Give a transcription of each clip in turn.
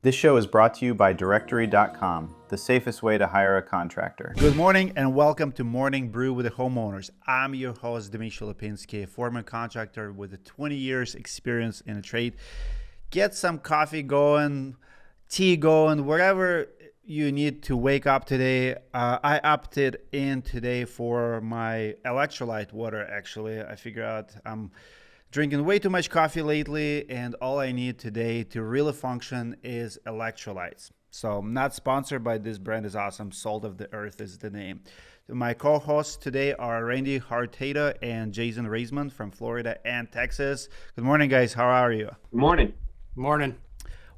This show is brought to you by Directory.com, the safest way to hire a contractor. Good morning and welcome to Morning Brew with the Homeowners. I'm your host, Dmitry Lipinski, a former contractor with 20 years experience in the trade. Get some coffee going, tea going, whatever you need to wake up today. I opted in today for my electrolyte water, actually. I figured out I'm drinking way too much coffee lately, and all I need today to really function is electrolytes. So I'm not sponsored by this brand. Is awesome. Salt of the Earth is the name. My co-hosts today are Randy Harteta and Jason Reisman from Florida and Texas. Good morning, guys. How are you? Good morning. Morning.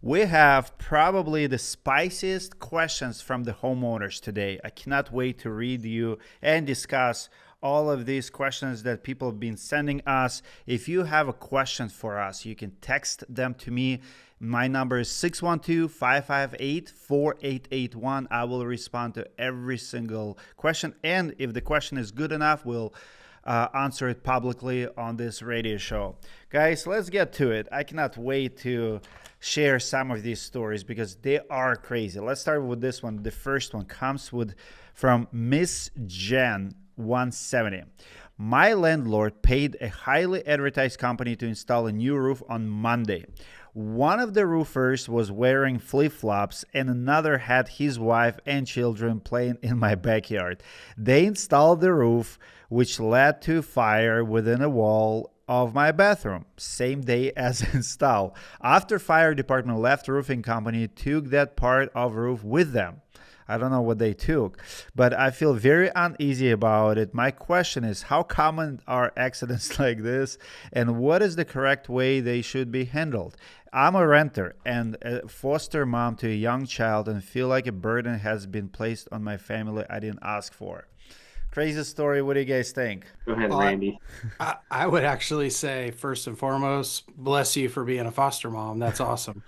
We have probably the spiciest questions from the homeowners today. I cannot wait to read you and discuss all of these questions that people have been sending us. If you have a question for us, you can text them to me. My number is 612-558-4881. I will respond to every single question. And if the question is good enough, we'll answer it publicly on this radio show. Guys, let's get to it. I cannot wait to share some of these stories because they are crazy. Let's start with this one. The first one comes from Miss Jen 170. My landlord paid a highly advertised company to install a new roof on Monday. One of the roofers was wearing flip-flops and another had his wife and children playing in my backyard. They installed the roof, which led to fire within a wall of my bathroom, same day as install. After fire department left, roofing company took that part of roof with them. I don't know what they took, but I feel very uneasy about it. My question is, how common are accidents like this, and what is the correct way they should be handled? I'm a renter and a foster mom to a young child and feel like a burden has been placed on my family I didn't ask for. Crazy story. What do you guys think? Go ahead, Randy. I would actually say, first and foremost, bless you for being a foster mom. That's awesome.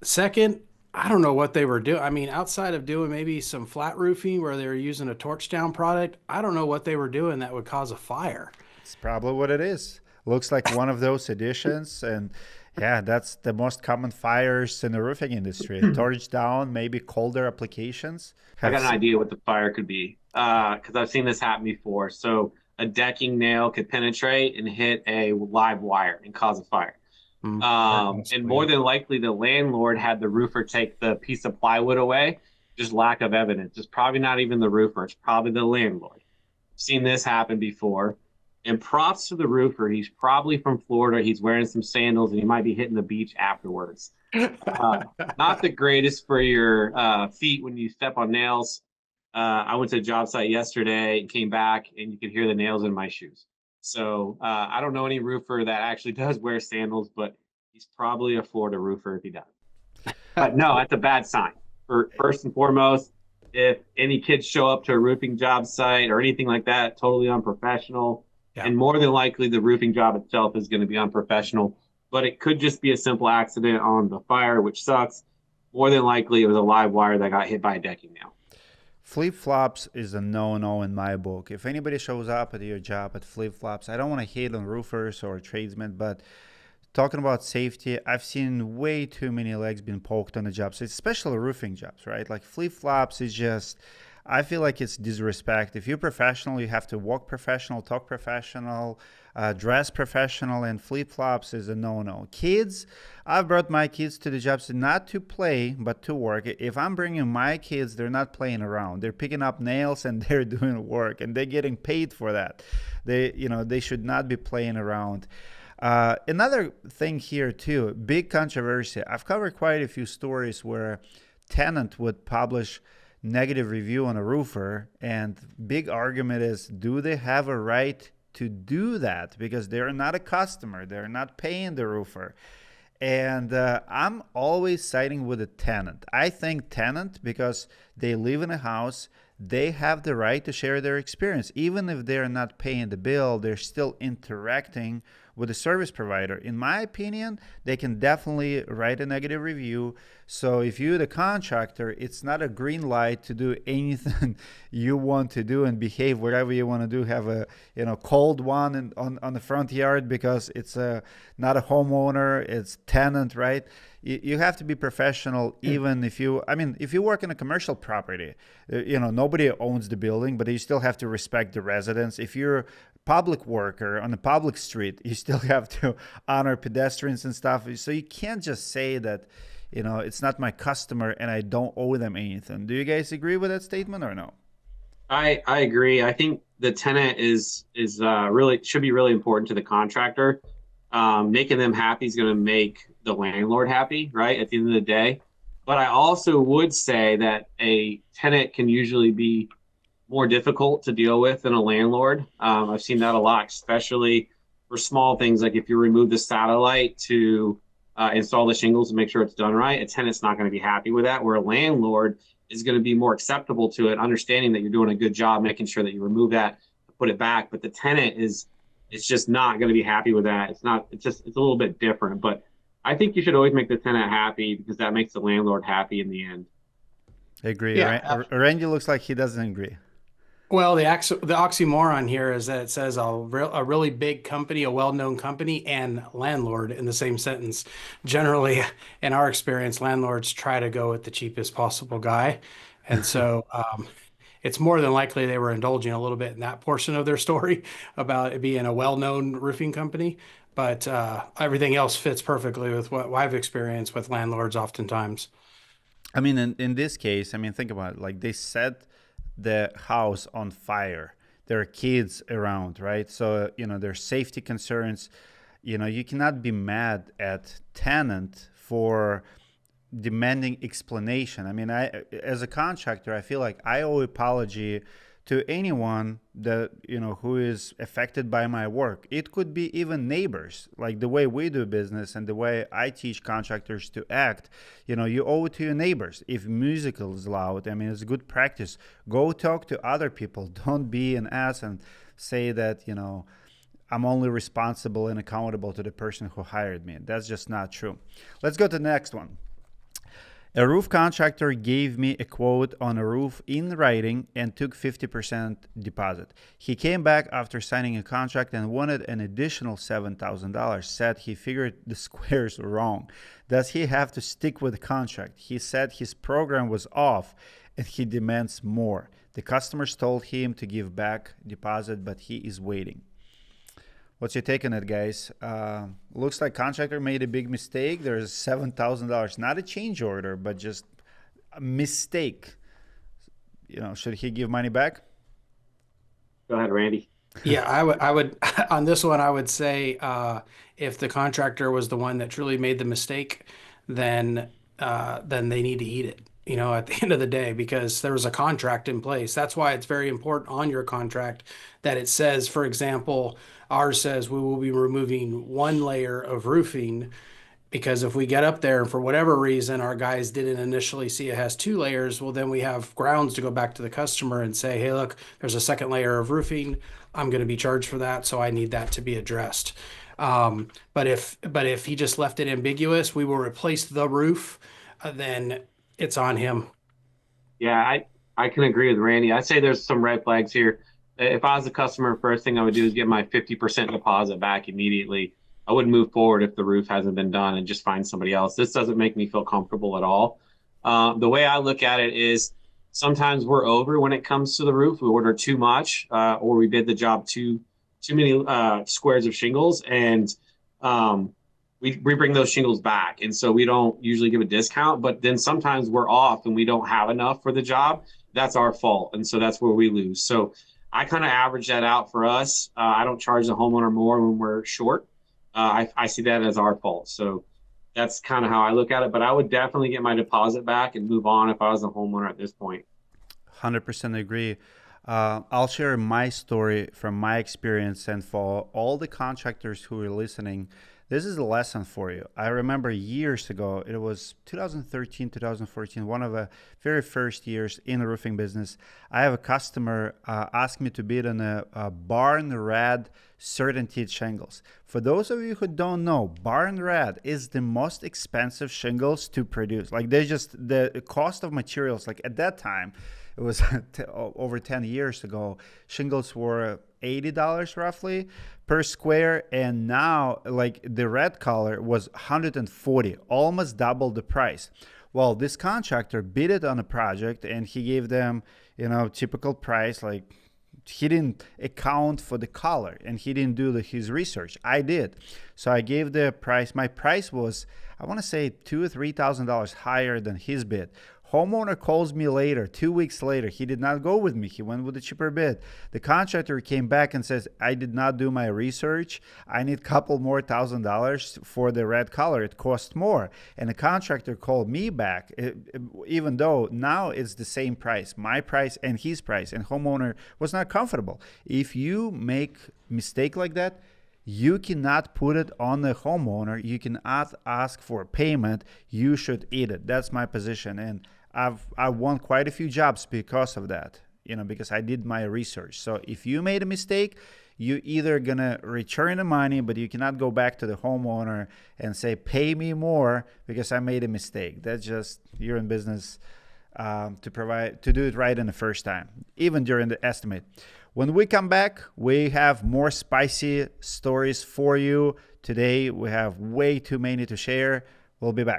Second, I don't know what they were doing. I mean, outside of doing maybe some flat roofing where they were using a torch down product, I don't know what they were doing that would cause a fire. It's probably what it is. Looks like one of those additions. And yeah, that's the most common fires in the roofing industry. Torch down, maybe colder applications. I got an idea what the fire could be because I've seen this happen before. So a decking nail could penetrate and hit a live wire and cause a fire. And more than likely, the landlord had the roofer take the piece of plywood away. Just lack of evidence. It's probably not even the roofer. It's probably the landlord. Seen this happen before. And props to the roofer. He's probably from Florida. He's wearing some sandals, and he might be hitting the beach afterwards. Not the greatest for your feet when you step on nails. I went to a job site yesterday and came back, and you could hear the nails in my shoes. So I don't know any roofer that actually does wear sandals, but he's probably a Florida roofer if he does. But no, that's a bad sign. First and foremost, if any kids show up to a roofing job site or anything like that, totally unprofessional. Yeah. And more than likely, the roofing job itself is going to be unprofessional. But it could just be a simple accident on the fire, which sucks. More than likely, it was a live wire that got hit by a decking nail. Flip-flops is a no-no in my book. If anybody shows up at your job at flip-flops, I don't want to hate on roofers or tradesmen, but talking about safety, I've seen way too many legs being poked on the jobs, especially roofing jobs, right? Like flip-flops is just, I feel like it's disrespect. If you're professional, you have to walk professional, talk professional, dress professional, and flip-flops is a no-no. Kids, I've brought my kids to the jobs not to play, but to work. If I'm bringing my kids, they're not playing around. They're picking up nails and they're doing work, and they're getting paid for that. They should not be playing around. Another thing here too, big controversy. I've covered quite a few stories where tenant would publish negative review on a roofer, and big argument is, do they have a right to do that? Because they're not a customer, they're not paying the roofer. And I'm always siding with the tenant. I think tenant, because they live in a house, they have the right to share their experience. Even if they're not paying the bill, they're still interacting with the service provider. In my opinion, they can definitely write a negative review. So if you're the contractor, it's not a green light to do anything you want to do and behave whatever you want to do. Have a cold one on the front yard because it's not a homeowner, it's tenant, right? you have to be professional, even if you, I mean, if you work in a commercial property, nobody owns the building, but you still have to respect the residents. If you're a public worker on a public street, you still have to honor pedestrians and stuff. So you can't just say that, it's not my customer and I don't owe them anything. Do you guys agree with that statement or no? I agree. I think the tenant is really should be really important to the contractor. Making them happy is going to make the landlord happy, right? At the end of the day. But I also would say that a tenant can usually be more difficult to deal with than a landlord. I've seen that a lot, especially for small things like if you remove the satellite to install the shingles and make sure it's done right. A tenant's not going to be happy with that, where a landlord is going to be more acceptable to it, understanding that you're doing a good job, making sure that you remove that, put it back. But the tenant it's just not going to be happy with that. It's a little bit different. But I think you should always make the tenant happy because that makes the landlord happy in the end. I agree. Yeah. Randy looks like he doesn't agree. Well, the oxymoron here is that it says a really big company, a well-known company, and landlord in the same sentence. Generally, in our experience, landlords try to go with the cheapest possible guy. And so it's more than likely they were indulging a little bit in that portion of their story about it being a well-known roofing company. But everything else fits perfectly with what I've experienced with landlords oftentimes. I mean, in this case, I mean, think about it. Like, they set the house on fire. There are kids around, right? So, there's safety concerns. You cannot be mad at tenant for demanding explanation. I mean, as a contractor, I feel like I owe apology to anyone that, who is affected by my work. It could be even neighbors, like the way we do business and the way I teach contractors to act. You owe it to your neighbors. If music is loud, I mean, it's good practice. Go talk to other people. Don't be an ass and say that, I'm only responsible and accountable to the person who hired me. That's just not true. Let's go to the next one. A roof contractor gave me a quote on a roof in writing and took 50% deposit. He came back after signing a contract and wanted an additional $7,000. Said he figured the squares were wrong. Does he have to stick with the contract? He said his program was off and he demands more. The customers told him to give back deposit, but he is waiting. What's your take on it, guys? Looks like contractor made a big mistake. There's $7,000, not a change order, but just a mistake. Should he give money back? Go ahead, Randy. Yeah, I would on this one, I would say if the contractor was the one that truly made the mistake, then they need to eat it. At the end of the day, because there was a contract in place. That's why it's very important on your contract that it says, for example, ours says we will be removing one layer of roofing, because if we get up there and for whatever reason our guys didn't initially see it has two layers, well, then we have grounds to go back to the customer and say, hey, look, there's a second layer of roofing. I'm going to be charged for that, so I need that to be addressed. But if he just left it ambiguous, we will replace the roof, then it's on him. Yeah, I can agree with Randy. I'd say there's some red flags here. If I was a customer, first thing I would do is get my 50% deposit back immediately. I wouldn't move forward if the roof hasn't been done and just find somebody else. This doesn't make me feel comfortable at all. The way I look at it is sometimes we're over when it comes to the roof. We order too much or we bid the job too many squares of shingles, and we bring those shingles back. And so we don't usually give a discount, but then sometimes we're off and we don't have enough for the job. That's our fault. And so that's where we lose. So I kind of average that out for us. I don't charge the homeowner more when we're short. I see that as our fault. So that's kind of how I look at it. But I would definitely get my deposit back and move on if I was a homeowner at this point. 100% agree. I'll share my story from my experience, and for all the contractors who are listening, this is a lesson for you. I remember years ago, it was 2013, 2014, one of the very first years in the roofing business. I have a customer ask me to bid on a barn red CertainTeed shingles. For those of you who don't know, barn red is the most expensive shingles to produce. Like, they're just the cost of materials. Like, at that time, it was over 10 years ago, shingles were $80 roughly per square, and now like the red color was $140, almost double the price. Well, this contractor bid it on a project and he gave them, typical price. Like, he didn't account for the color and he didn't do his research. I did. So I gave the price. My price was, I want to say $2,000 or $3,000 higher than his bid. Homeowner calls me later, 2 weeks later. He did not go with me. He went with a cheaper bid. The contractor came back and says, I did not do my research. I need a couple more $1,000 for the red color. It cost more. And the contractor called me back, even though now it's the same price, my price and his price. And homeowner was not comfortable. If you make mistake like that, you cannot put it on the homeowner. You cannot ask for payment. You should eat it. That's my position. And I've won quite a few jobs because of that, because I did my research. So if you made a mistake, you either gonna return the money, but you cannot go back to the homeowner and say, pay me more because I made a mistake. That's just, you're in business to do it right in the first time, even during the estimate. When we come back, we have more spicy stories for you. Today, we have way too many to share. We'll be back.